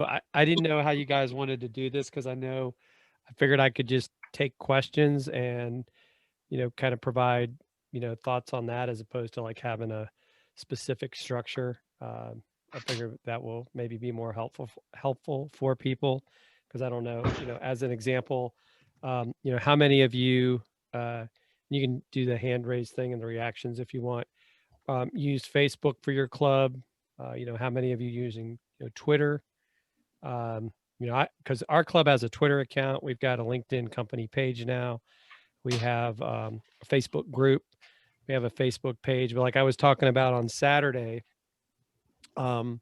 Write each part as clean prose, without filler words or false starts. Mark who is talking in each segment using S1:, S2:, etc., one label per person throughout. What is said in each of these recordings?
S1: I didn't know how you guys wanted to do this because I figured I could just take questions and, kind of provide, thoughts on that as opposed to like having a specific structure. I figure that will maybe be more helpful for people because I don't know, as an example, how many of you, you can do the hand raise thing and the reactions if you want, use Facebook for your club. How many of you using, Twitter? Because our club has a Twitter account. We've got a LinkedIn company page now. We have a Facebook group. We have a Facebook page. But like I was talking about on Saturday, during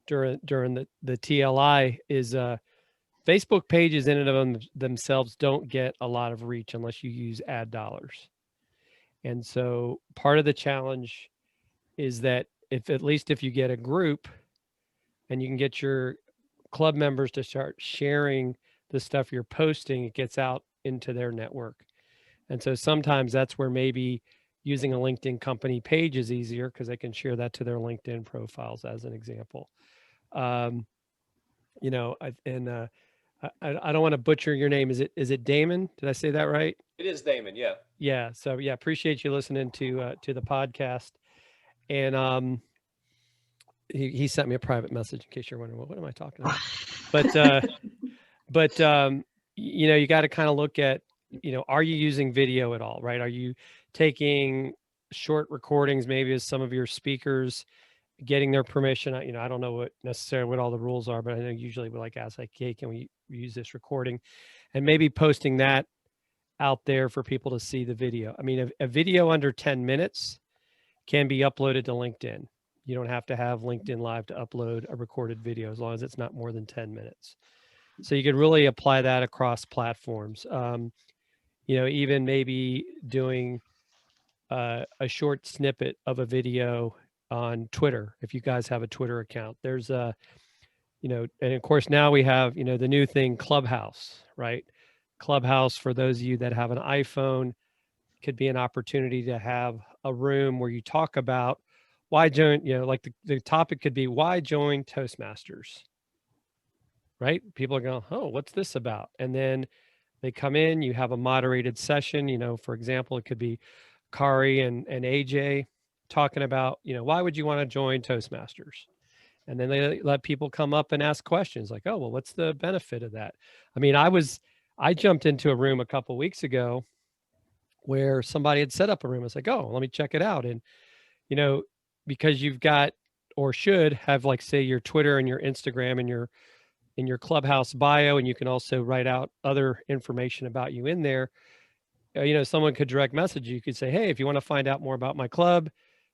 S1: the TLI, is Facebook pages in and of themselves don't get a lot of reach unless you use ad dollars. And so part of the challenge is that if you get a group and you can get your club members to start sharing the stuff you're posting, it gets out into their network. And so sometimes that's where maybe using a LinkedIn company page is easier because they can share that to their LinkedIn profiles as an example. I don't want to butcher your name. Is it Damon? Did I say that right?
S2: It is Damon. Yeah.
S1: Yeah. So yeah, appreciate you listening to the podcast. And he sent me a private message in case you're wondering, well, what am I talking about? But you got to kind of look at, are you using video at all, right? Are you taking short recordings, maybe as some of your speakers, getting their permission? I don't know what all the rules are, but I know usually we like ask, like, hey, can we use this recording? And maybe posting that out there for people to see the video. I mean, a video under 10 minutes can be uploaded to LinkedIn. You don't have to have LinkedIn Live to upload a recorded video as long as it's not more than 10 minutes. So you could really apply that across platforms. Even maybe doing a short snippet of a video on Twitter. If you guys have a Twitter account, there's and of course now we have, the new thing, Clubhouse, right? Clubhouse, for those of you that have an iPhone, could be an opportunity to have a room where you talk about why join, like the topic could be why join Toastmasters, right? People are going, oh, what's this about? And then they come in, you have a moderated session, for example, it could be Kari and AJ talking about, why would you want to join Toastmasters? And then they let people come up and ask questions like, oh, well, what's the benefit of that? I mean, I jumped into a room a couple of weeks ago where somebody had set up a room. I was like, oh, let me check it out. And, because you've got, or should have, like, say, your Twitter and your Instagram and your Clubhouse bio, and you can also write out other information about you in there. Someone could direct message you. You could say, hey, if you want to find out more about my club,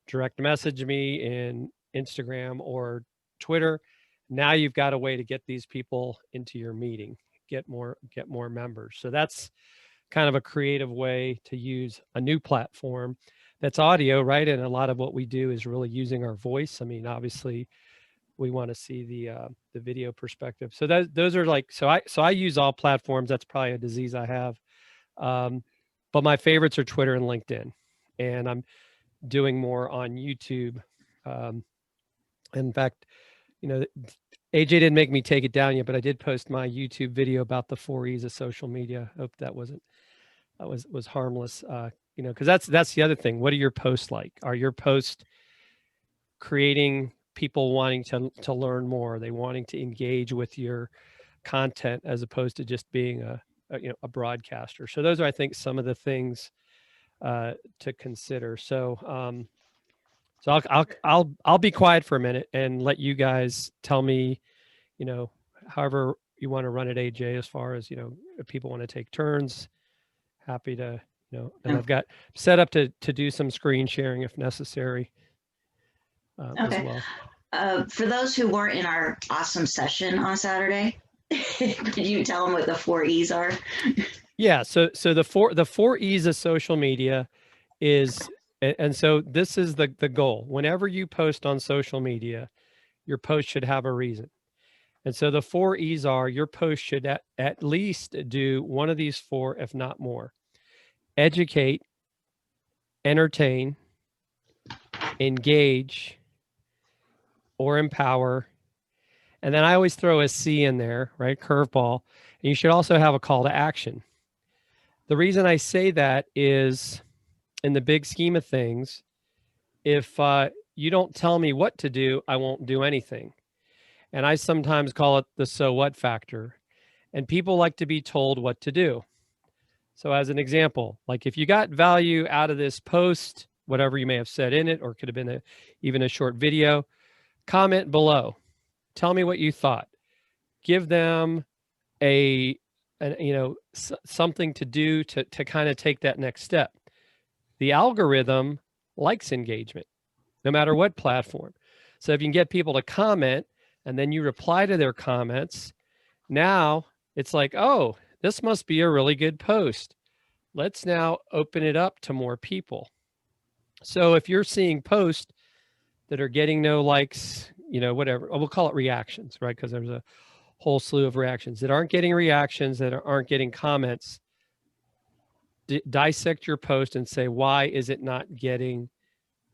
S1: direct message me in Instagram or Twitter. Now you've got a way to get these people into your meeting, get more members. So that's kind of a creative way to use a new platform that's audio, right? And a lot of what we do is really using our voice. I mean, obviously we want to see the video perspective. So those are like, so I use all platforms. That's probably a disease I have. But my favorites are Twitter and LinkedIn, and I'm doing more on YouTube. In fact, AJ didn't make me take it down yet, but I did post my YouTube video about the 4 E's of social media. Hope that was harmless. Because that's the other thing. What are your posts like? Are your posts creating people wanting to learn more? Are they wanting to engage with your content as opposed to just being a broadcaster? So those are, I think, some of the things to consider. So I'll be quiet for a minute and let you guys tell me, however you want to run it, AJ, as far as, if people want to take turns, happy to, and I've got set up to do some screen sharing if necessary as well.
S3: For those who weren't in our awesome session on Saturday, could you tell them what the 4 E's are?
S1: Yeah. So the four E's of social media is, and so this is the goal. Whenever you post on social media, your post should have a reason. And so the 4 E's are, your post should at least do one of these 4, if not more: educate, entertain, engage, or empower, And then I always throw a C in there, right? Curveball. And you should also have a call to action. The reason I say that is in the big scheme of things, if you don't tell me what to do, I won't do anything. And I sometimes call it the so what factor. And people like to be told what to do. So, as an example, like if you got value out of this post, whatever you may have said in it, or could have been even a short video, comment below. Tell me what you thought. Give them something to do to kind of take that next step. The algorithm likes engagement, no matter what platform. So if you can get people to comment and then you reply to their comments, now it's like, oh, this must be a really good post. Let's now open it up to more people. So if you're seeing posts that are getting no likes, whatever, we'll call it reactions, right? Because there's a whole slew of reactions that aren't getting reactions, that aren't getting comments. Dissect your post and say, why is it not getting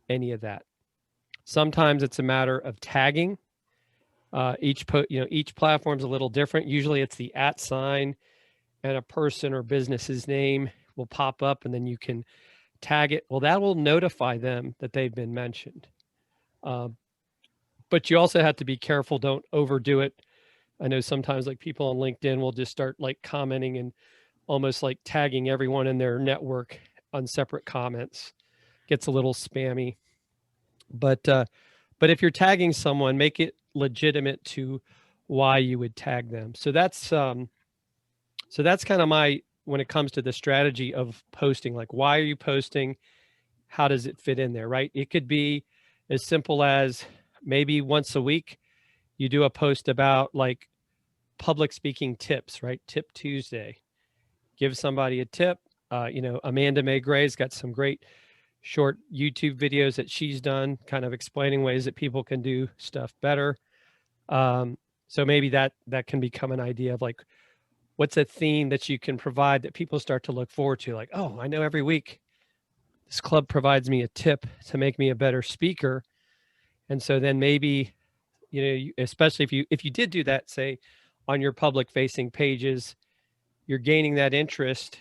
S1: any of that? Sometimes it's a matter of tagging. Each platform's a little different. Usually it's the @ sign and a person or business's name will pop up, and then you can tag it. Well, that will notify them that they've been mentioned. But you also have to be careful. Don't overdo it. I know sometimes like people on LinkedIn will just start like commenting and almost like tagging everyone in their network on separate comments. Gets a little spammy. But if you're tagging someone, make it legitimate to why you would tag them. So that's kind of my, when it comes to the strategy of posting, like why are you posting? How does it fit in there, right? It could be as simple as maybe once a week you do a post about like public speaking tips, right? Tip Tuesday. Give somebody a tip. Amanda May Gray's got some great short YouTube videos that she's done, kind of explaining ways that people can do stuff better. So maybe that can become an idea of like, what's a theme that you can provide that people start to look forward to? Like, oh, I know every week this club provides me a tip to make me a better speaker. And so then maybe, especially if you did do that, say on your public facing pages, you're gaining that interest,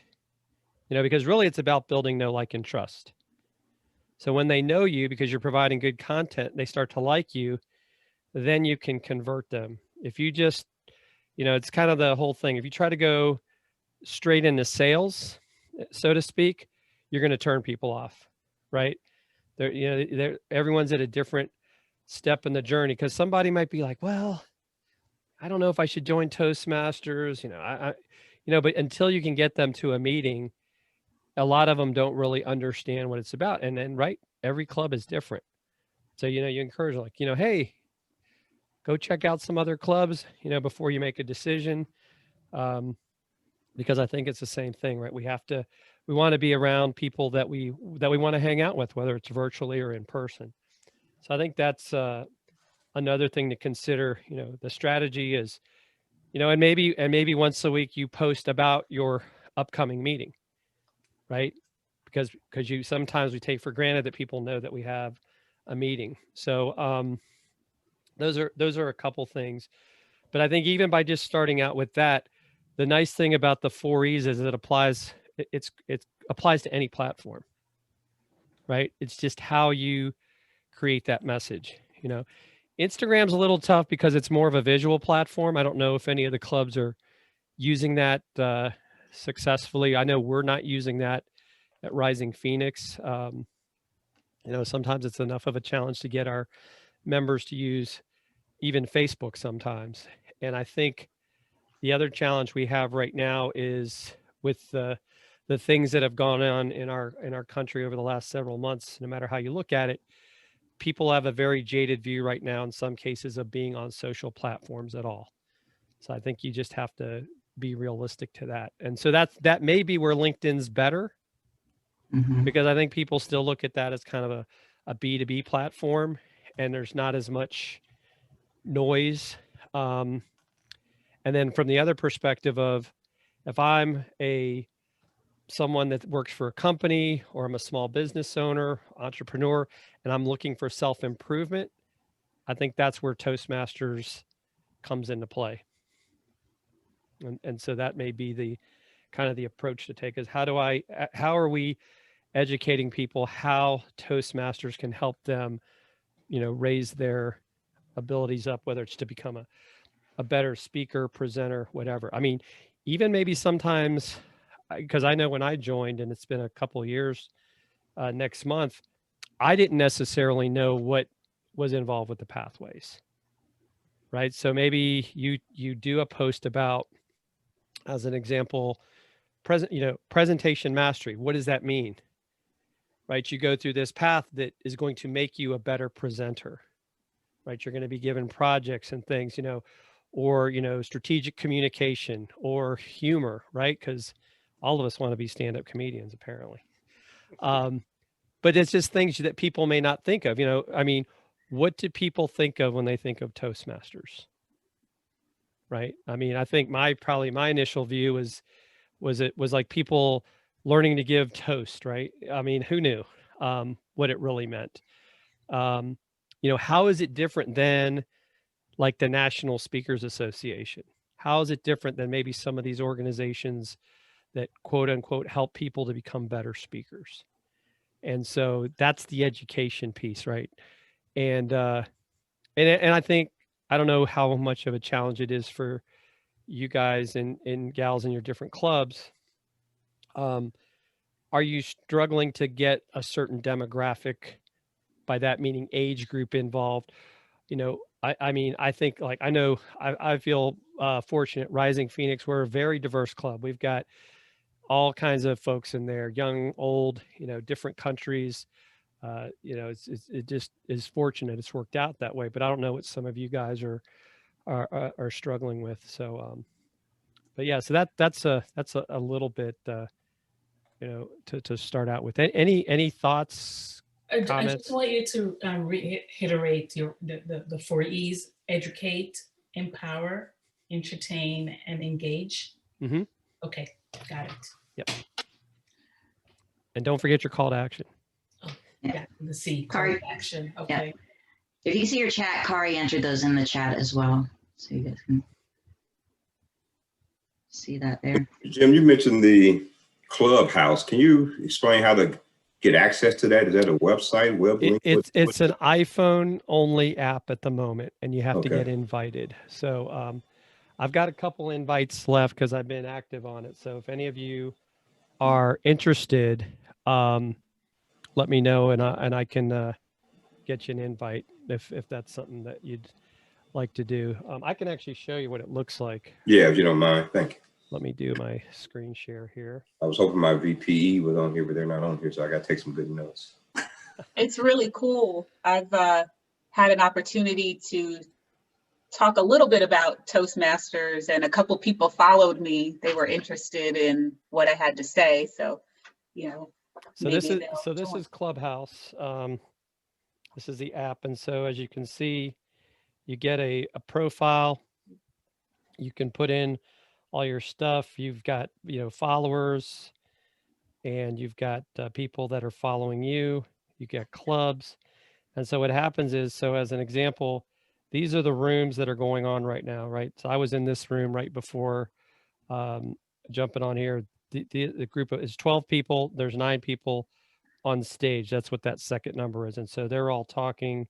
S1: because really it's about building know, like, and trust. So when they know you because you're providing good content, they start to like you, then you can convert them. If you just, it's kind of the whole thing. If you try to go straight into sales, so to speak, you're going to turn people off, right? Everyone's at a different step in the journey, because somebody might be like, well, I don't know if I should join Toastmasters, but until you can get them to a meeting, a lot of them don't really understand what it's about. And then, right, every club is different. So, you encourage like, hey, go check out some other clubs, before you make a decision. Because I think it's the same thing, right? We want to be around people that we want to hang out with, whether it's virtually or in person. So I think that's another thing to consider. The strategy is, and maybe once a week you post about your upcoming meeting, right? Because sometimes we take for granted that people know that we have a meeting. So those are a couple things. But I think even by just starting out with that, the nice thing about the 4 E's is it applies to any platform, right? It's just how you create that message. Instagram's a little tough because it's more of a visual platform. I don't know if any of the clubs are using that successfully. I know we're not using that at Rising Phoenix. Sometimes it's enough of a challenge to get our members to use even Facebook sometimes. And I think the other challenge we have right now is with the things that have gone on in our country over the last several months. No matter how you look at it, people have a very jaded view right now in some cases of being on social platforms at all. So I think you just have to be realistic to that. And so that may be where LinkedIn's better, because I think people still look at that as kind of a B2B platform, and there's not as much noise. And then from the other perspective of, if I'm someone that works for a company, or I'm a small business owner, entrepreneur, and I'm looking for self-improvement, I think that's where Toastmasters comes into play. And so that may be the kind of the approach to take is how are we educating people how Toastmasters can help them, raise their abilities up, whether it's to become a better speaker, presenter, whatever. I mean, even maybe sometimes, because I know when I joined, and it's been a couple of years next month, I didn't necessarily know what was involved with the pathways, right? So maybe you do a post about, as an example, presentation mastery. What does that mean? Right? You go through this path that is going to make you a better presenter, right? You're going to be given projects and things, or, strategic communication or humor, right? Because all of us want to be stand-up comedians, apparently. But it's just things that people may not think of, I mean, what do people think of when they think of Toastmasters? Right? I mean, I think my initial view was like people learning to give toast, right? I mean, who knew what it really meant? How is it different than like the National Speakers Association? How is it different than maybe some of these organizations that quote unquote help people to become better speakers? And so that's the education piece, right? And I think, I don't know how much of a challenge it is for you guys and gals in your different clubs. Are you struggling to get a certain demographic, by that meaning age group, involved? I mean, I think, like, I know I feel fortunate. Rising Phoenix, we're a very diverse club. We've got all kinds of folks in there, young, old, different countries. It just is fortunate it's worked out that way. But I don't know what some of you guys are struggling with. So, but yeah, so that's a little bit, to start out with. Any thoughts,
S2: I
S1: comments?
S2: just want you to reiterate the 4 E's: educate, empower, entertain, and engage.
S1: Mm-hmm.
S2: Okay, got it.
S1: Yep. And don't forget your call to action.
S2: Oh, yeah, the C, call
S3: Kari,
S2: to action. Okay.
S3: if you can see your chat, Kari entered those in the chat as well, so you guys can see that there.
S4: Jim, you mentioned the Clubhouse. Can you explain how to get access to that? Is that a website, web link?
S1: It's an iPhone only app at the moment, and you have to
S4: Okay.
S1: get invited. So I've got a couple invites left because I've been active on it. So if any of you are interested, let me know, and I can get you an invite if that's something that you'd like to do. I can actually show you what it looks like.
S4: Yeah, if you don't mind. Thank you.
S1: Let me do my screen share here.
S4: I was hoping my VPE was on here, but they're not on here, so I got to take some good notes.
S5: It's really cool. I've had an opportunity to talk a little bit about Toastmasters, and a couple people followed me. They were interested in what I had to say. So,
S1: So this is Clubhouse. This is the app. And so as you can see, you get a profile. You can put in all your stuff. You've got, followers, and you've got people that are following you. You get clubs. And so what happens is, so as an example, these are the rooms that are going on right now, right? So I was in this room right before jumping on here. The group is 12 people. There's 9 people on stage. That's what that second number is. And so they're all talking.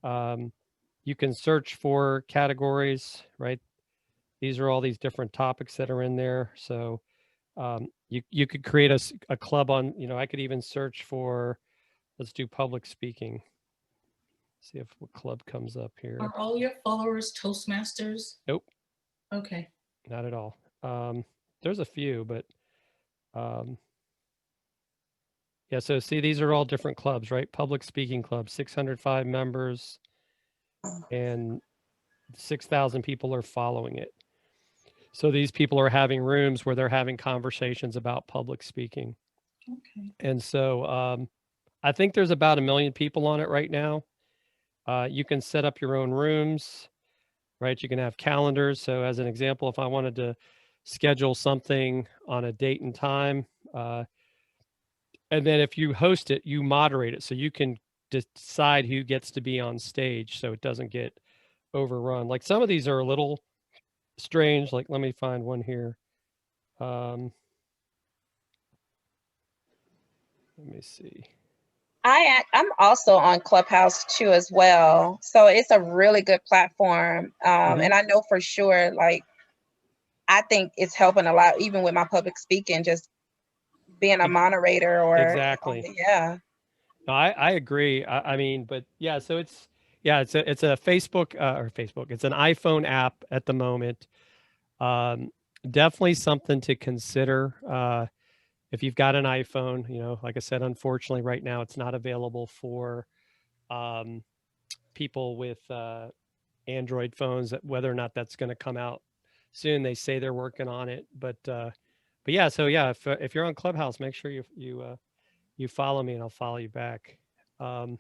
S1: You can search for categories, right? These are all these different topics that are in there. So you could create a club on, I could even search for, let's do public speaking. See if what club comes up here.
S2: Are all your followers Toastmasters?
S1: Nope.
S2: Okay.
S1: Not at all. There's a few, but yeah, so see, these are all different clubs, right? Public speaking club, 605 members, and 6,000 people are following it. So these people are having rooms where they're having conversations about public speaking.
S2: Okay.
S1: And so I think there's about 1 million people on it right now. You can set up your own rooms, right? You can have calendars. So as an example, if I wanted to schedule something on a date and time, and then if you host it, you moderate it. So you can decide who gets to be on stage, so it doesn't get overrun. Like some of these are a little strange. Like, let me find one here. Let me see.
S6: I'm also on Clubhouse too as well. So it's a really good platform. And I know for sure, like, I think it's helping a lot, even with my public speaking, just being a moderator or
S1: Exactly.
S6: yeah.
S1: No, I agree. I mean, but yeah, so it's a Facebook it's an iPhone app at the moment. Definitely something to consider. If you've got an iPhone, you know, like I said, unfortunately right now it's not available for people with Android phones, whether or not that's going to come out soon. They say they're working on it, but yeah, so yeah, if you're on Clubhouse, make sure you follow me and I'll follow you back. I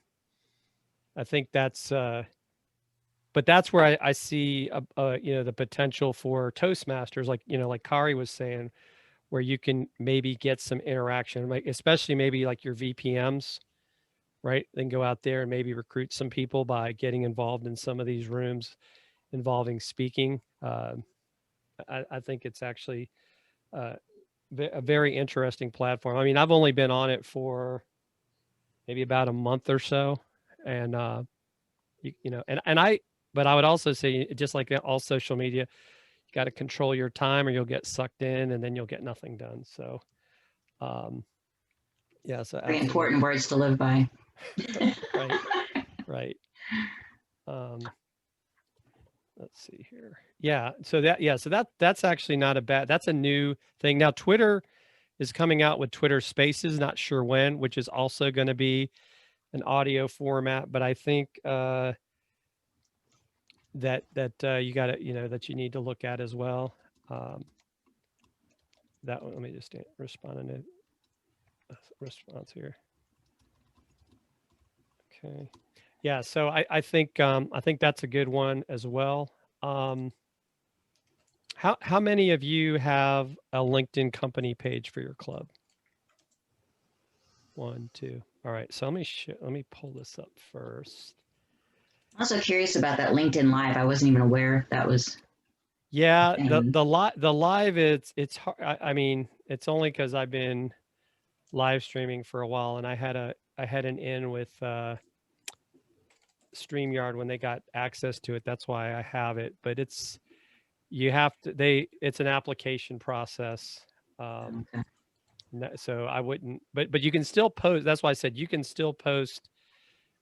S1: think that's but that's where I see you know, the potential for Toastmasters, like, you know, like Kari was saying, where you can maybe get some interaction, like especially maybe like your VPMs, right? Then go out there and maybe recruit some people by getting involved in some of these rooms involving speaking. I think it's actually a very interesting platform. I mean, I've only been on it for maybe about a month or so, and you know, but I would also say, just like all social media, you got to control your time, or you'll get sucked in, and then you'll get nothing done. So, yeah, so
S3: Very
S1: absolutely.
S3: important words to live by.
S1: Right, right. Let's see here. Yeah, so that's actually not a bad. That's a new thing. Now Twitter is coming out with Twitter Spaces, not sure when, which is also going to be an audio format. But I think that you got to, you know, that you need to look at as well. That one, let me just respond in a response here. Okay. Yeah, so I think that's a good one as well. How many of you have a LinkedIn company page for your club? 1, 2. All right. So let me pull this up first.
S3: I'm also curious about that LinkedIn Live. I wasn't even aware that was.
S1: Yeah, the live it's hard. I mean, it's only because I've been live streaming for a while, and I had an in with StreamYard when they got access to it. That's why I have it. But it's an application process.
S3: Okay.
S1: So I wouldn't, but you can still post. That's why I said you can still post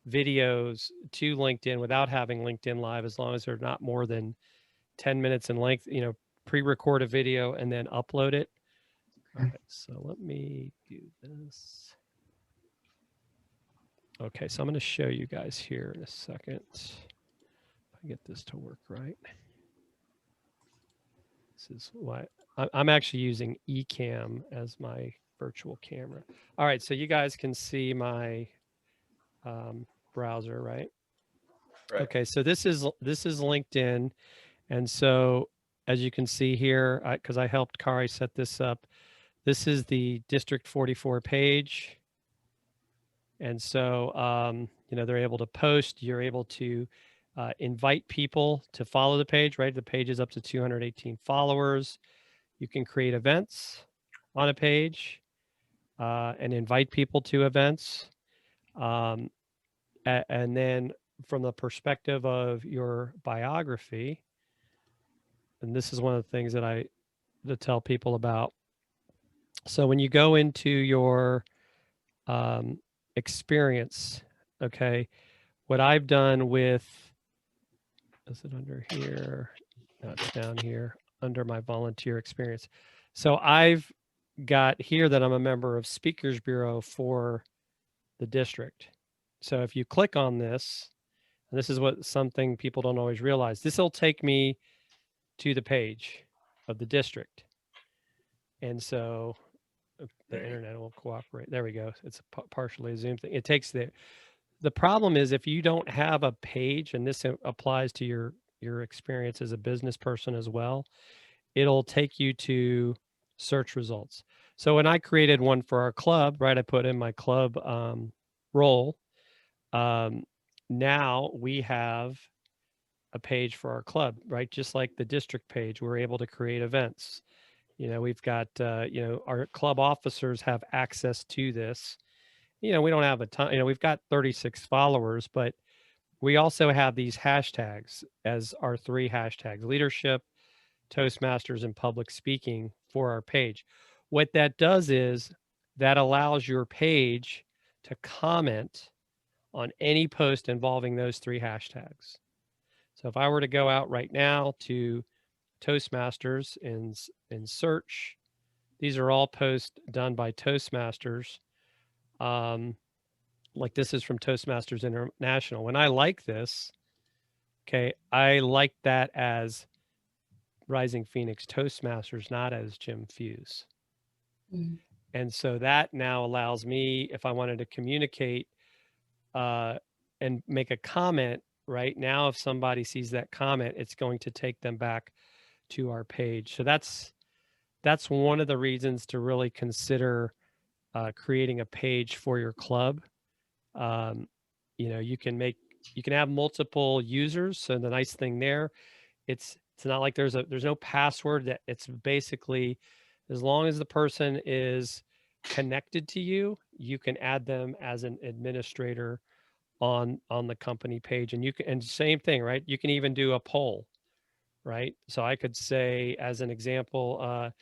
S1: videos to LinkedIn without having LinkedIn Live, as long as they're not more than 10 minutes in length. You know, pre-record a video and then upload it. All right, so let me do this. Okay, so I'm going to show you guys here in a second. If I get this to work right. This is why I'm actually using Ecamm as my virtual camera. All right, so you guys can see my browser, right?
S4: Right.
S1: Okay, so this is LinkedIn, and so as you can see here, because I helped Kari set this up, this is the District 44 page, and so you know, they're able to post. You're able to invite people to follow the page, right? The page is up to 218 followers. You can create events on a page and invite people to events. And then from the perspective of your biography, and this is one of the things that I tell people about. So when you go into your experience, okay, what I've done with, is it under here? No, it's down here under my volunteer experience. So I've got here that I'm a member of Speakers Bureau for the district. So if you click on this, and this is what something people don't always realize, this will take me to the page of the district. And so the internet will cooperate. There we go. It's a partially Zoom thing. It takes the problem is, if you don't have a page, and this applies to your experience as a business person as well, it'll take you to search results. So when I created one for our club, right, I put in my club role. Now we have a page for our club, right? Just like the district page, we're able to create events. We've got, our club officers have access to this. We don't have a ton, we've got 36 followers, but we also have these hashtags as our 3 hashtags: leadership, Toastmasters, and public speaking for our page. What that does is that allows your page to comment on any post involving those 3 hashtags. So if I were to go out right now to Toastmasters and search, these are all posts done by Toastmasters. Like this is from Toastmasters International. When I like this, okay, I like that as Rising Phoenix Toastmasters, not as Jim Fuse.
S2: Mm.
S1: And so that now allows me, if I wanted to communicate and make a comment right now, if somebody sees that comment, it's going to take them back to our page. So that's one of the reasons to really consider creating a page for your club. You can have multiple users. So the nice thing there, it's not like there's no password. That it's basically, as long as the person is connected to you, you can add them as an administrator on the company page. And same thing, right? You can even do a poll, right? So I could say, as an example,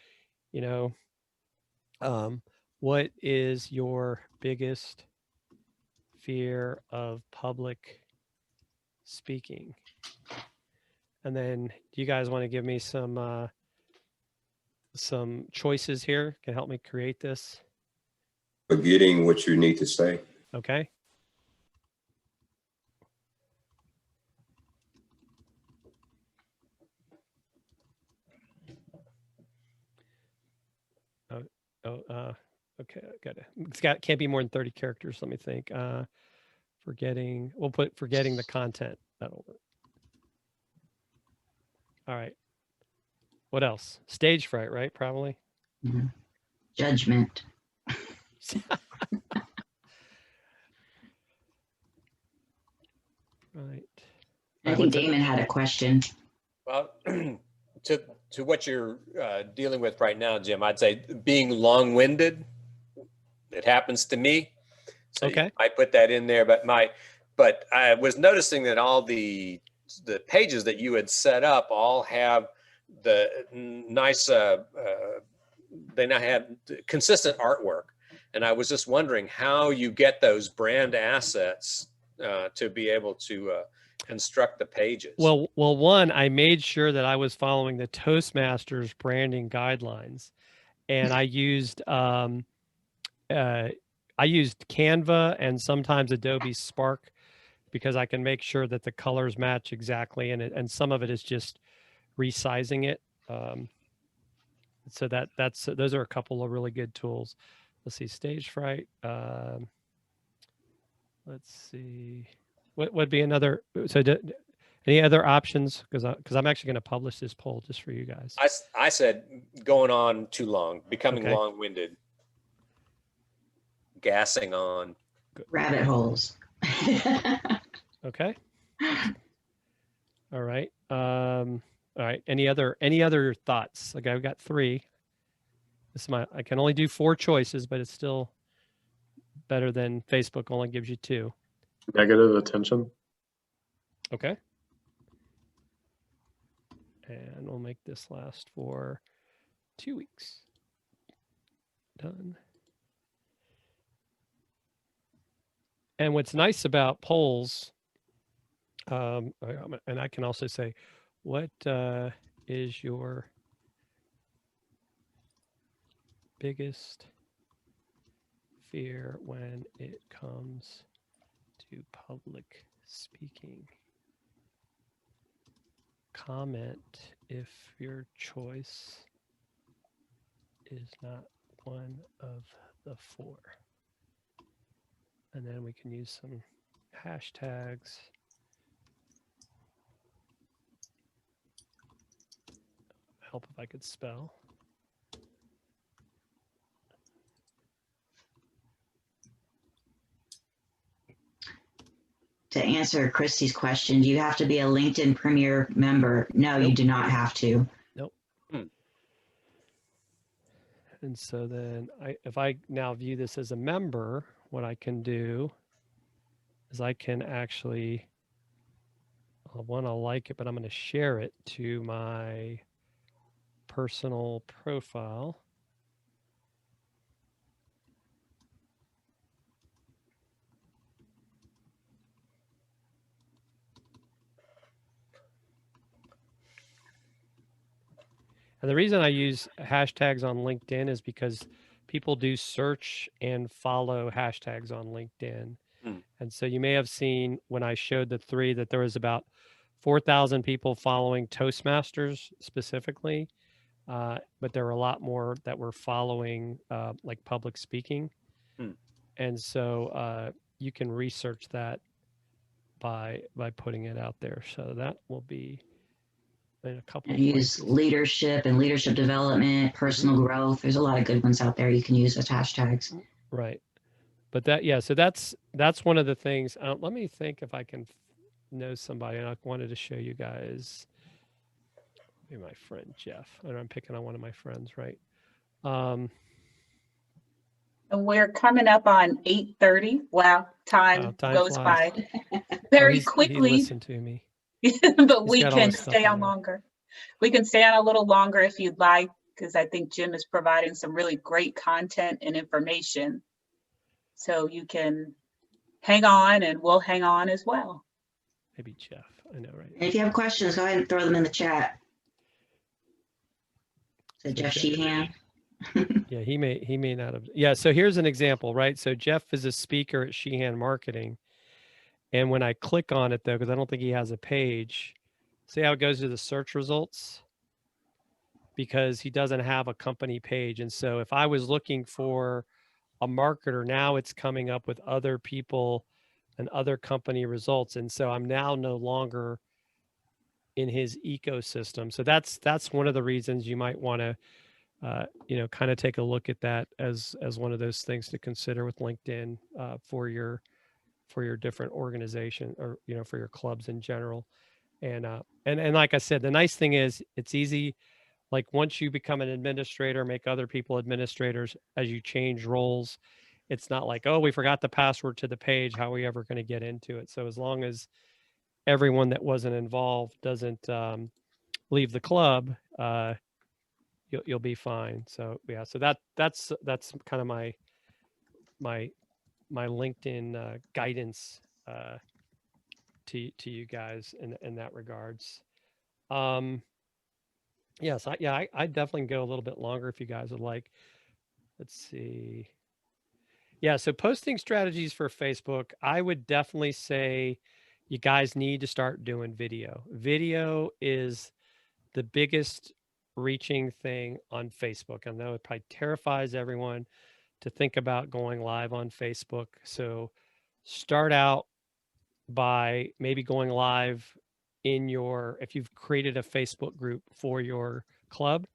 S1: what is your biggest fear of public speaking? And then, do you guys want to give me some choices here? Can help me create this?
S4: Forgetting what you need to say.
S1: Okay. Okay. Can't be more than 30 characters. Let me think. We'll put forgetting the content. That'll work. All right. What else? Stage fright, right? Probably.
S3: Mhm. Judgment.
S1: Right.
S3: I think Damon had a question.
S7: Well, to what you're dealing with right now, Jim, I'd say being long-winded, it happens to me. So
S1: Okay.
S7: I put that in there, but I was noticing that all the pages that you had set up all have the nice, they now have consistent artwork. And I was just wondering how you get those brand assets to be able to construct the pages.
S1: Well, one, I made sure that I was following the Toastmasters branding guidelines, and I used Canva and sometimes Adobe Spark, because I can make sure that the colors match exactly, and some of it is just resizing it. So those are a couple of really good tools. Let's see, stage fright. Let's see, what would be another? So any other options? Because I'm actually going to publish this poll just for you guys.
S7: I said going on too long, becoming
S1: Okay.
S7: long-winded, gassing on.
S3: Rabbit holes.
S1: Okay. All right. All right. Any other thoughts? Like, I've got 3. I can only do 4 choices, but it's still better than Facebook only gives you 2.
S8: Negative attention.
S1: Okay. And we'll make this last for 2 weeks. Done. And what's nice about polls, and I can also say, what is your biggest fear when it comes to public speaking? Comment if your choice is not one of the 4. And then we can use some hashtags. Help if I could spell.
S3: to answer Christy's question, do you have to be a LinkedIn Premier member? No, you
S1: Nope.
S3: do not have to.
S1: And so then if I now view this as a member, what I can do is I can actually, I'll like it, but I'm going to share it to my personal profile. And the reason I use hashtags on LinkedIn is because people do search and follow hashtags on LinkedIn. And so you may have seen when I showed the 3 that there was about 4,000 people following Toastmasters specifically, but there were a lot more that were following like public speaking. And so you can research that by putting it out there. So that will be in a couple of
S3: Use
S1: places.
S3: leadership and leadership development, personal growth. There's a lot of good ones out there you can use as hashtags.
S1: Right. But that, yeah, so that's one of the things. Let me think if I can know somebody. And I wanted to show you guys. Maybe my friend Jeff. And I'm picking on one of my friends, right?
S5: And we're coming up on 8:30. Wow, time goes
S1: flies.
S5: by very
S1: He
S5: quickly.
S1: listened to me.
S5: But we
S1: got all
S5: can
S1: his stuff
S5: stay
S1: in
S5: on
S1: there.
S5: longer. We can stay on a little longer if you'd like, because I think Jim is providing some really great content and information. So you can hang on and we'll hang on as well.
S1: Maybe Jeff. I know, right?
S3: And if you have questions, go ahead and throw them in the chat. So
S1: So
S3: Jeff
S1: Jeff-
S3: Sheehan.
S1: Yeah, he may not have. Yeah, so here's an example, right? So Jeff is a speaker at Sheehan Marketing. And when I click on it, though, because I don't think he has a page, see how it goes to the search results? Because he doesn't have a company page. And so if I was looking for a marketer, now it's coming up with other people and other company results. And so I'm now no longer in his ecosystem. So that's one of the reasons you might want to kind of take a look at that as one of those things to consider with LinkedIn for your different organization, or for your clubs in general. And like I said, the nice thing is it's easy. Like once you become an administrator, make other people administrators as you change roles. It's not like, oh, we forgot the password to the page. How are we ever going to get into it? So as long as everyone that wasn't involved doesn't leave the club, you'll be fine. So yeah, so that's kind of my LinkedIn guidance to you guys in that regards. Yes, I definitely can go a little bit longer if you guys would like. Let's see. Yeah, so posting strategies for Facebook, I would definitely say you guys need to start doing video. Video is the biggest reaching thing on Facebook. I know it probably terrifies everyone to think about going live on Facebook. So start out by maybe going live if you've created a Facebook group for your club,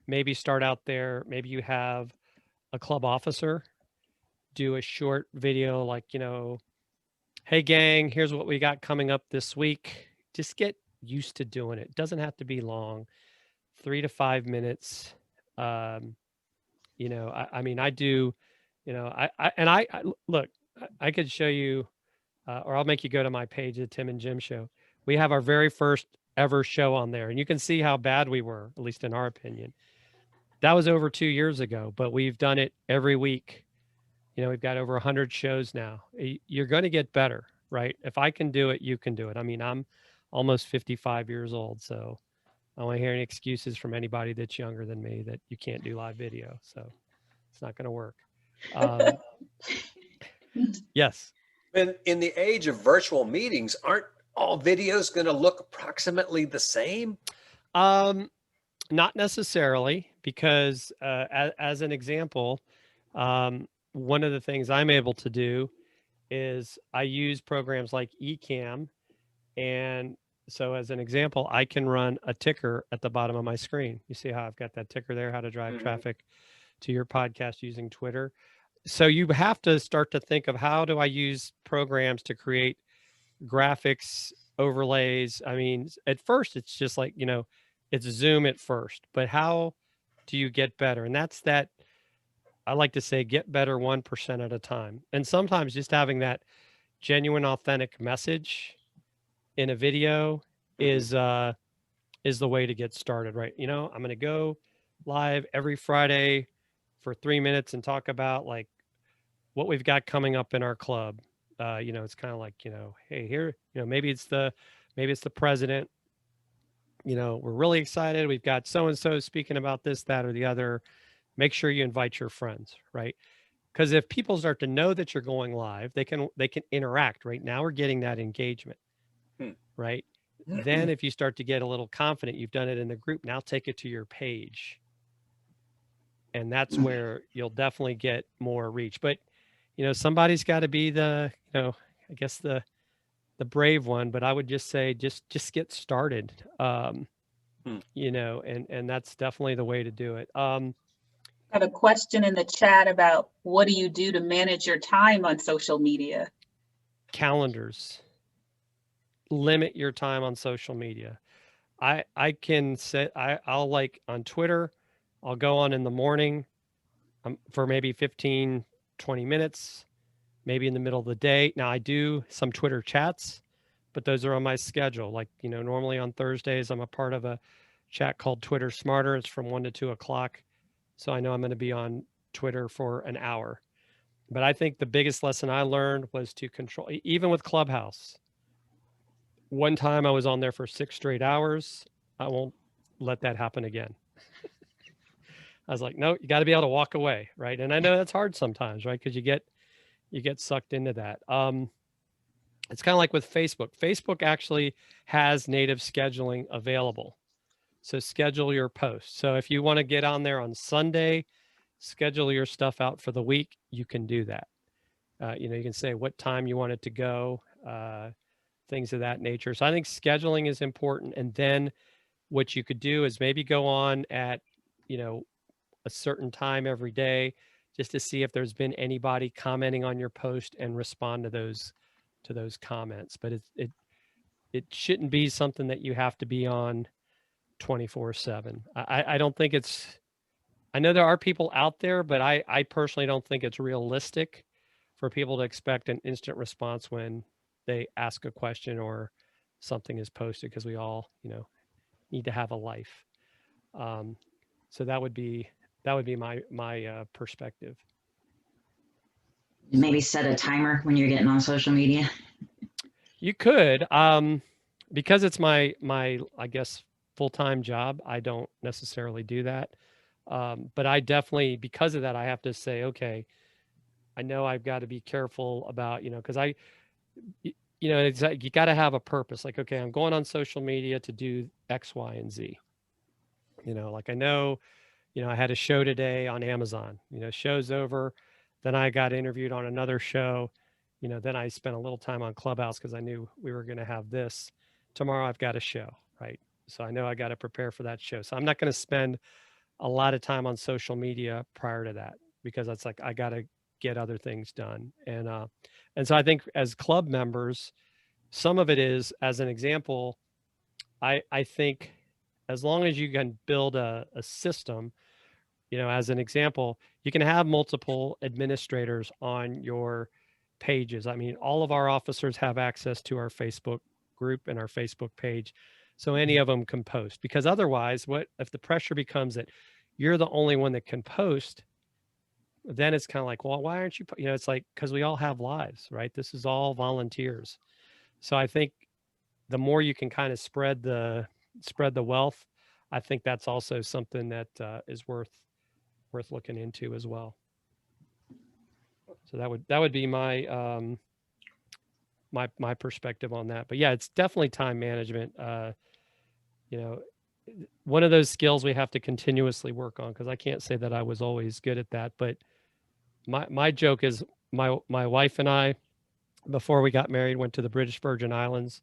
S1: maybe start out there. Maybe you have a club officer do a short video like, hey gang, here's what we got coming up this week. Just get used to doing it. It doesn't have to be long, 3 to 5 minutes. I mean, I do, I look, I could show you, or I'll make you go to my page, the Tim and Jim Show. We have our very first ever show on there, and you can see how bad we were, at least in our opinion. That was over 2 years ago, but we've done it every week. We've got over 100 shows now. You're going to get better, right? If I can do it, you can do it. I mean, I'm almost 55 years old, so I don't want to hear any excuses from anybody that's younger than me that you can't do live video. So it's not going to work. Yes.
S7: In the age of virtual meetings, aren't all videos going to look approximately the same?
S1: Not necessarily, because as an example, one of the things I'm able to do is I use programs like Ecamm. And so as an example, I can run a ticker at the bottom of my screen. You see how I've got that ticker there, how to drive traffic to your podcast using Twitter. So you have to start to think of, how do I use programs to create graphics, overlays. I mean, at first it's just like, it's Zoom at first, but how do you get better? And that's that, I like to say, get better 1% at a time. And sometimes just having that genuine, authentic message in a video is the way to get started, right? I'm going to go live every Friday for 3 minutes and talk about like what we've got coming up in our club. It's kind of like, hey, here, maybe it's the president. We're really excited. We've got so and so speaking about this, that, or the other. Make sure you invite your friends, right? Because if people start to know that you're going live, they can interact. Right now, we're getting that engagement, right? Then, if you start to get a little confident, you've done it in the group. Now, take it to your page, and that's where you'll definitely get more reach. But somebody's got to be the, I guess the brave one. But I would just say, just get started. And that's definitely the way to do it.
S5: Got a question in the chat about what do you do to manage your time on social media?
S1: Calendars. Limit your time on social media. I can set, I'll like on Twitter, I'll go on in the morning for maybe 15, 20 minutes, maybe in the middle of the day. Now I do some Twitter chats, but those are on my schedule. Like, normally on Thursdays, I'm a part of a chat called Twitter Smarter. It's from 1 to 2 o'clock. So I know I'm going to be on Twitter for an hour. But I think the biggest lesson I learned was to control, even with Clubhouse. One time I was on there for 6 straight hours. I won't let that happen again. I was like, no, you got to be able to walk away, right? And I know that's hard sometimes, right? Because you get sucked into that. It's kind of like with Facebook. Facebook actually has native scheduling available. So schedule your posts. So if you want to get on there on Sunday, schedule your stuff out for the week, you can do that. You can say what time you want it to go, things of that nature. So I think scheduling is important. And then what you could do is maybe go on at, a certain time every day just to see if there's been anybody commenting on your post and respond to those comments. But it shouldn't be something that you have to be on 24/7. I don't think I know there are people out there, but I personally don't think it's realistic for people to expect an instant response when they ask a question or something is posted, because we all, need to have a life. So that would be my perspective.
S3: Maybe set a timer when you're getting on social media.
S1: You could, because it's my I guess full-time job. I don't necessarily do that. But I definitely, because of that, I have to say, okay, I know I've got to be careful about, because it's like, you got to have a purpose. Like, okay, I'm going on social media to do X, Y, and Z. Like I know, I had a show today on Amazon, show's over. Then I got interviewed on another show. Then I spent a little time on Clubhouse because I knew we were going to have this. Tomorrow I've got a show, right? So I know I got to prepare for that show. So I'm not going to spend a lot of time on social media prior to that, because it's like I got to get other things done. And so I think as club members, some of it is, as an example, I think as long as you can build a system, as an example, you can have multiple administrators on your pages. I mean, all of our officers have access to our Facebook group and our Facebook page. So any of them can post, because otherwise, what if the pressure becomes that you're the only one that can post? Then it's kind of like, well, why aren't you? It's like, because we all have lives, right? This is all volunteers. So I think the more you can kind of spread the wealth, I think that's also something that is worth looking into as well. So that would be my my perspective on that. But yeah, it's definitely time management. One of those skills we have to continuously work on, because I can't say that I was always good at that. But my joke is my wife and I, before we got married, went to the British Virgin Islands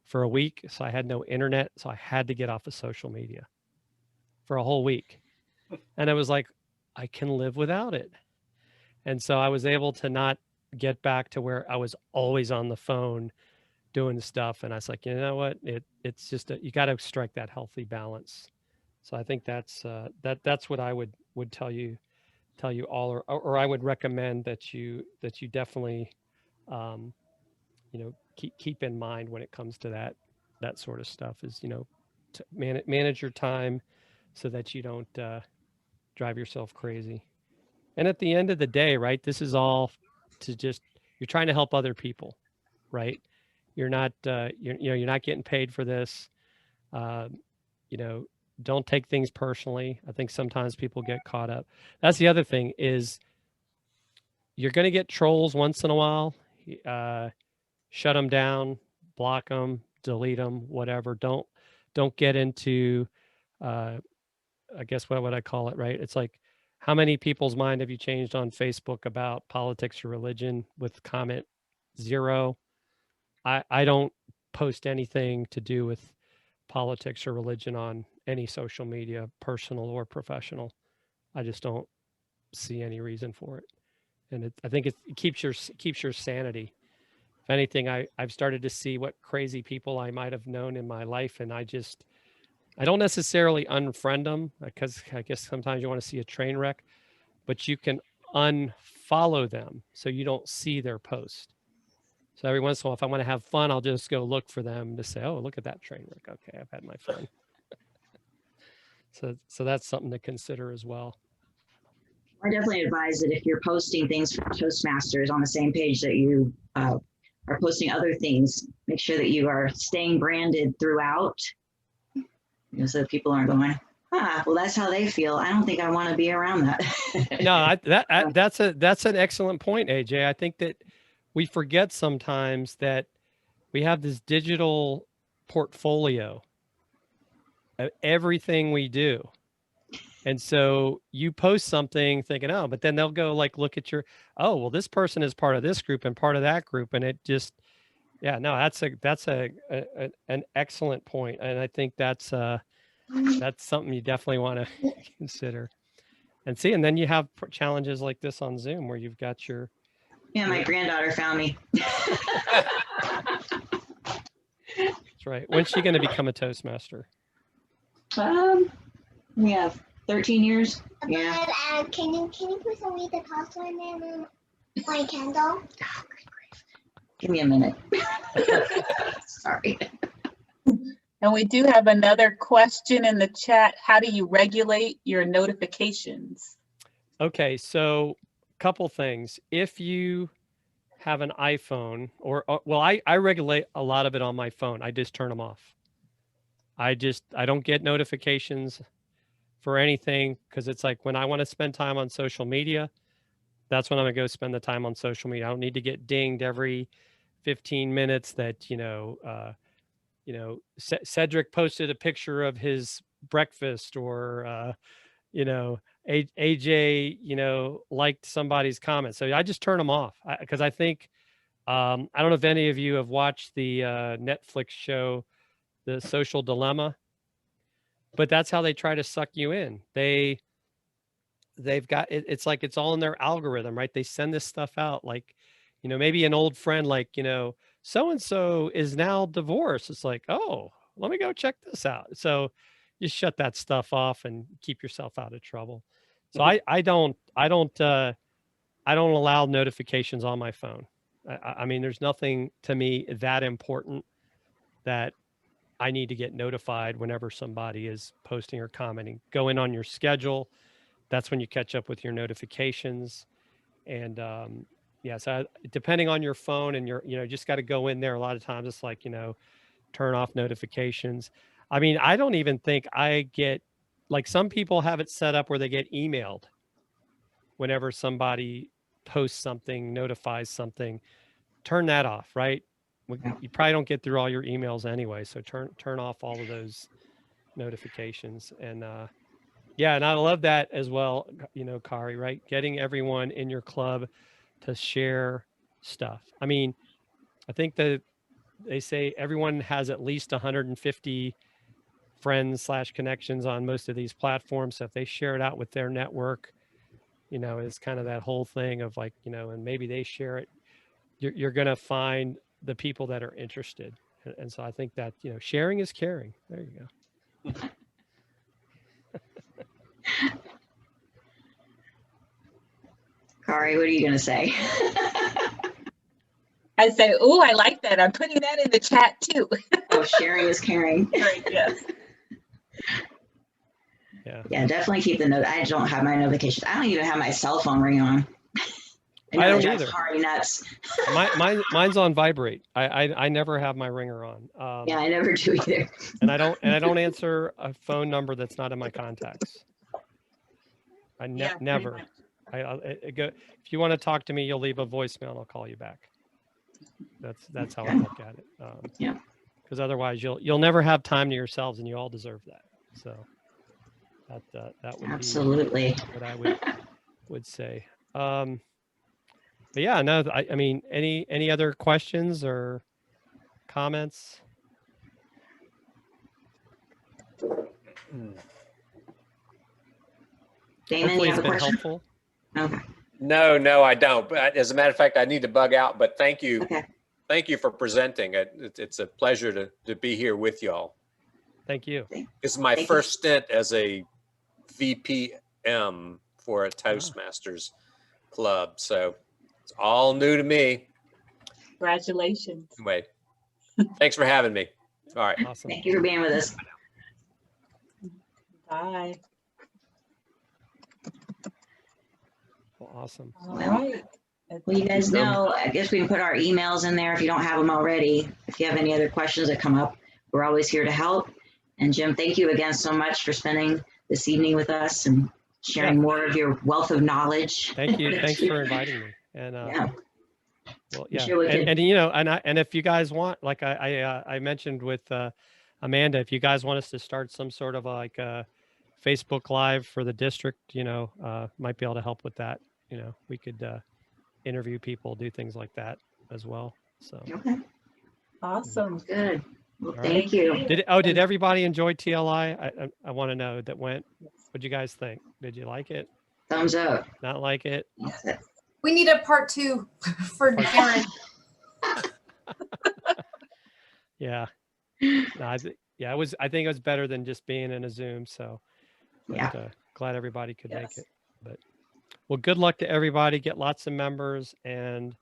S1: for a week. So I had no internet. So I had to get off of social media for a whole week. And I was like, I can live without it. And so I was able to not get back to where I was always on the phone, doing the stuff. And I was like, you know what, it's just, you got to strike that healthy balance. So I think that's what I would tell you all, or I would recommend that you definitely, keep in mind when it comes to that sort of stuff is, to manage your time so that you don't drive yourself crazy. And at the end of the day, right, this is all to just, you're trying to help other people, right? You're not, you're not getting paid for this. You know, don't take things personally. I think sometimes people get caught up. That's the other thing is you're going to get trolls once in a while. Shut them down, block them, delete them, whatever. Don't get into, I guess what would I call it, right? It's like, how many people's mind have you changed on Facebook about politics or religion with comment 0? I don't post anything to do with politics or religion on any social media, personal or professional. I just don't see any reason for it. And I think it keeps your sanity. If anything, I've started to see what crazy people I might have known in my life, and I don't necessarily unfriend them because I guess sometimes you want to see a train wreck, but you can unfollow them so you don't see their post. So every once in a while, if I want to have fun, I'll just go look for them to say, oh, look at that train wreck. Okay, I've had my fun. So that's something to consider as well.
S3: I definitely advise that if you're posting things for Toastmasters on the same page that you are posting other things, make sure that you are staying branded throughout, so that people aren't going, well, that's how they feel. I don't think I want to be around that.
S1: No, that's an excellent point, AJ. I think that we forget sometimes that we have this digital portfolio of everything we do. And so you post something thinking, oh, but then they'll go like, look at your, oh, well, this person is part of this group and part of that group. And it just, yeah, no, that's an excellent point. And I think that's something you definitely want to consider and see. And then you have challenges like this on Zoom where you've got your,
S3: yeah, my granddaughter found me.
S1: that's right. When's she going to become a Toastmaster?
S3: We have 13 years. Yeah.
S9: Can you please tell me the password and my candle?
S3: Give me a minute. Sorry.
S5: And we do have another question in the chat. How do you regulate your notifications?
S1: Okay, so a couple things. If you have an iPhone or well, I regulate a lot of it on my phone. I just turn them off. I don't get notifications for anything because it's like when I want to spend time on social media, that's when I'm gonna go spend the time on social media. I don't need to get dinged every 15 minutes that, Cedric posted a picture of his breakfast or, AJ, liked somebody's comment. So I just turn them off because I think, I don't know if any of you have watched the Netflix show, The Social Dilemma, but that's how they try to suck you in. They've got it, it's like it's all in their algorithm, right? They send this stuff out like, maybe an old friend like, so and so is now divorced. It's like, oh, let me go check this out. So you shut that stuff off and keep yourself out of trouble. So I don't allow notifications on my phone. I mean, there's nothing to me that important that I need to get notified whenever somebody is posting or commenting. Go in on your schedule. That's when you catch up with your notifications. And so depending on your phone and just got to go in there. A lot of times it's like, turn off notifications. I mean, I don't even think I get, like some people have it set up where they get emailed whenever somebody posts something, notifies something. Turn that off, right? You probably don't get through all your emails anyway. So turn off all of those notifications. And and I love that as well, Kari, right? Getting everyone in your club to share stuff. I mean, I think that they say everyone has at least 150 friends / connections on most of these platforms. So if they share it out with their network, it's kind of that whole thing of like, and maybe they share it. You're going to find the people that are interested. And so I think that, you know, sharing is caring. There you go.
S3: Kari, what are you going to say?
S5: I said, oh, I like that. I'm putting that in the chat too.
S3: Oh, sharing is caring.
S5: Right, yes.
S1: Yeah.
S3: Yeah, definitely keep the note. I don't have my notifications. I don't even have my cell phone ring on.
S1: I don't
S3: that drives
S1: either.
S3: Kari nuts.
S1: Mine's on vibrate. I never have my ringer on.
S3: Yeah, I never do either.
S1: And I don't answer a phone number that's not in my contacts.
S5: Yeah, pretty
S1: never.
S5: much.
S1: If you want to talk to me, you'll leave a voicemail and I'll call you back. That's how I look at it.
S3: Yeah.
S1: Because otherwise you'll never have time to yourselves, and you all deserve that. So that would
S3: Absolutely.
S1: be what I would say. But yeah, no, I mean, any other questions or comments?
S3: Damon,
S1: Hopefully
S3: you
S1: it's
S3: have a
S1: been
S3: question?
S1: helpful.
S3: Okay.
S7: No, I don't. But as a matter of fact, I need to bug out, but thank you.
S3: Okay.
S7: Thank you for presenting. It's a pleasure to be here with y'all.
S1: Thank you.
S7: This is my
S3: Thank
S7: first stint as a VPM for a Toastmasters club. So it's all new to me.
S5: Congratulations.
S7: Anyway, thanks for having me. All right.
S1: Awesome.
S3: Thank you for being with us.
S5: Bye.
S1: Well, awesome.
S5: All
S3: Well,
S5: right.
S3: Well, you guys know, I guess we can put our emails in there if you don't have them already. If you have any other questions that come up, we're always here to help. And Jim, thank you again so much for spending this evening with us and sharing more of your wealth of knowledge.
S1: Thank you. Thanks for inviting me. And
S3: Yeah.
S1: well,
S3: I'm
S1: yeah.
S3: sure we could-
S1: And you know, and if you guys want, like I mentioned with Amanda, if you guys want us to start some sort of like a Facebook Live for the district, you know, might be able to help with that. You know, we could interview people, do things like that as well. So
S3: Okay,
S5: Awesome.
S3: good. Well,
S1: All
S3: thank you.
S1: did everybody enjoy TLI? I want to know that went. What'd you guys think? Did you like it?
S3: Thumbs up.
S1: Not like it?
S10: We need a part 2 for Darren.
S1: Yeah. No, I think it was better than just being in a Zoom. So but,
S3: Yeah.
S1: glad everybody could make
S5: Yes.
S1: it. But well, good luck to everybody. Get lots of members, and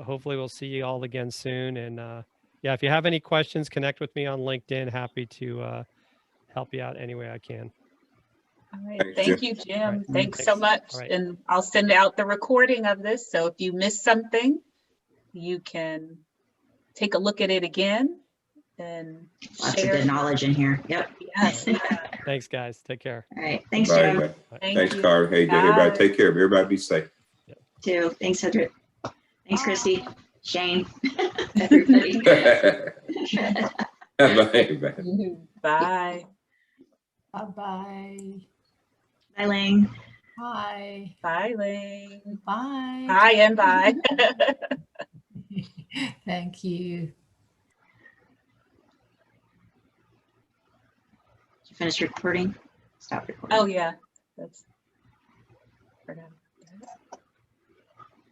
S1: hopefully we'll see you all again soon. And yeah, if you have any questions, connect with me on LinkedIn. Happy to help you out any way I can.
S5: All right.
S4: Thanks,
S5: Thank
S4: Jim.
S5: you, Jim.
S1: All right.
S5: Thanks so
S1: Thanks.
S5: much.
S1: All right.
S5: And I'll send out the recording of this. So if you missed something, you can take a look at it again and
S3: Lots of
S5: share.
S3: good knowledge in here. Yep.
S5: Yes.
S1: Thanks, guys. Take care.
S3: All right. Thanks,
S4: Bye,
S3: Jim.
S4: everybody.
S5: Thank
S4: Thanks,
S5: you.
S4: Kari. Hey, everybody,
S5: Bye.
S4: take care. Everybody be safe.
S3: Too. Thanks, Cedric. Thanks, Christy. Shane. Everybody.
S4: Bye, bye.
S5: Bye.
S10: Bye-bye.
S3: Bye, Lang.
S10: Bye.
S5: Bye, Lane.
S10: Bye.
S5: Hi and bye.
S10: Thank you.
S3: Did you finish recording? Stop recording.
S5: Oh, yeah. That's